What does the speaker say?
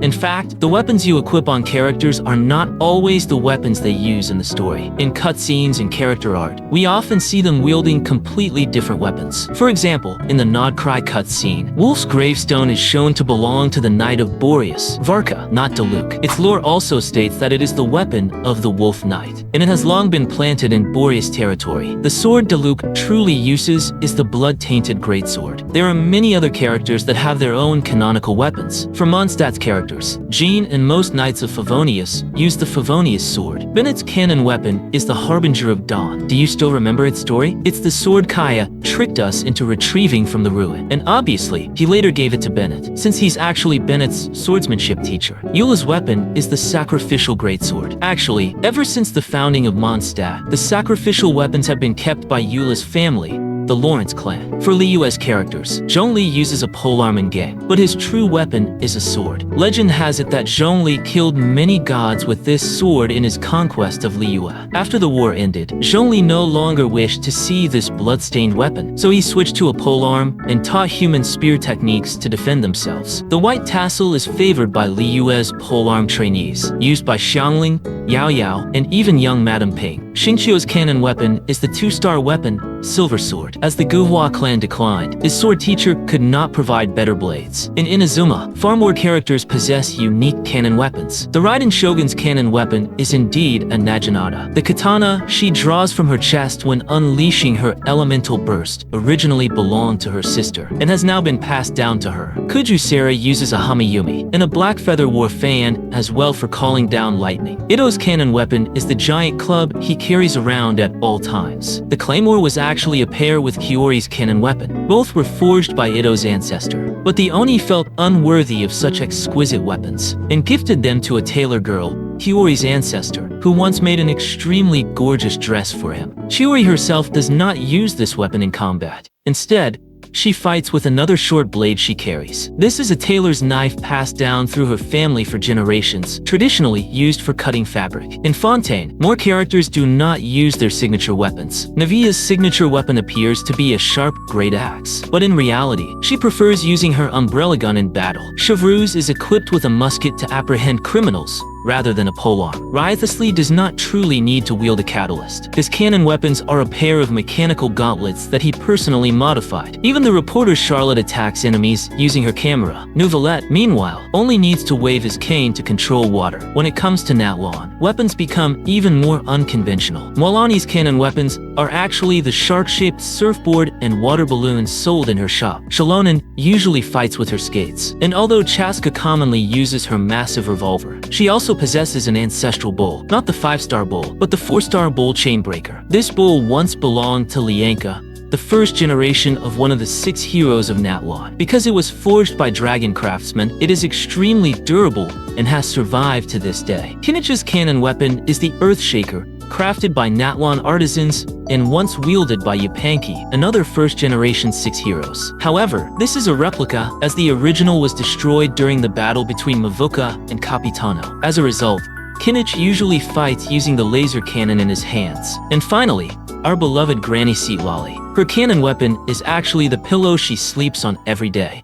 In fact, the weapons you equip on characters are not always the weapons they use in the story. In cutscenes and character art, we often see them wielding completely different weapons. For example, in the Nodcry cutscene, Wolf's gravestone is shown to belong to the Knight of Boreas, Varka, not Diluc. Its lore also states that it is the weapon of the Wolf Knight, and it has long been planted in Boreas territory. The sword Diluc truly uses is the blood-tainted greatsword. There are many other characters that have their own canonical weapons. For Mondstadt's characters, Jean and most Knights of Favonius use the Favonius sword. Bennett's canon weapon is the Harbinger of Dawn. Do you still remember its story? It's the sword Kaya tricked us into retrieving from the ruin, and obviously, he later gave it to Bennett, since he's actually Bennett's swordsmanship teacher. Eula's weapon is the sacrificial greatsword. Actually, ever since the founding of Mondstadt, the sacrificial weapons have been kept by Eula's family, the Lawrence clan. For Liyue's characters, Zhongli uses a polearm in game, but his true weapon is a sword. Legend has it that Zhongli killed many gods with this sword in his conquest of Liyue. After the war ended, Zhongli no longer wished to see this blood-stained weapon, so he switched to a polearm and taught human spear techniques to defend themselves. The white tassel is favored by Liyue's polearm trainees, used by Xiangling, Yao Yao, and even young Madame Ping. Xingqiu's canon weapon is the two-star weapon, Silver Sword. As the Guhua clan declined, his sword teacher could not provide better blades. In Inazuma, far more characters possess unique canon weapons. The Raiden Shogun's canon weapon is indeed a Naginata. The katana she draws from her chest when unleashing her elemental burst originally belonged to her sister, and has now been passed down to her. Kujusera uses a Hamiyumi, and a Black Feather War fan as well for calling down lightning. Ito's canon weapon is the giant club he carries around at all times. The claymore was actually a pair with Kiori's canon weapon. Both were forged by Ito's ancestor, but the Oni felt unworthy of such exquisite weapons and gifted them to a tailor girl, Kiori's ancestor, who once made an extremely gorgeous dress for him. Chiori herself does not use this weapon in combat. Instead, she fights with another short blade she carries. This is a tailor's knife passed down through her family for generations, traditionally used for cutting fabric. In Fontaine, more characters do not use their signature weapons. Navia's signature weapon appears to be a sharp great axe, but in reality, she prefers using her umbrella gun in battle. Chevreuse is equipped with a musket to apprehend criminals, rather than a polearm. Wriothesley does not truly need to wield a catalyst. His canon weapons are a pair of mechanical gauntlets that he personally modified. Even the reporter Charlotte attacks enemies using her camera. Nouvelette, meanwhile, only needs to wave his cane to control water. When it comes to Natlan, weapons become even more unconventional. Moalani's canon weapons are actually the shark-shaped surfboard and water balloons sold in her shop. Shalonen usually fights with her skates, and although Chaska commonly uses her massive revolver, she also possesses an ancestral bowl, not the 5-star bowl, but the 4-star bowl Chainbreaker. This bowl once belonged to Lianka, the first generation of one of the 6 heroes of Natlan. Because it was forged by dragon craftsmen, it is extremely durable and has survived to this day. Kinnich's canon weapon is the Earthshaker, crafted by Natlan artisans and once wielded by Yupanqi, another first-generation 6 heroes. However, this is a replica, as the original was destroyed during the battle between Mavuka and Capitano. As a result, Kinnich usually fights using the laser cannon in his hands. And finally, our beloved Granny Seat Lolly. Her canon weapon is actually the pillow she sleeps on every day.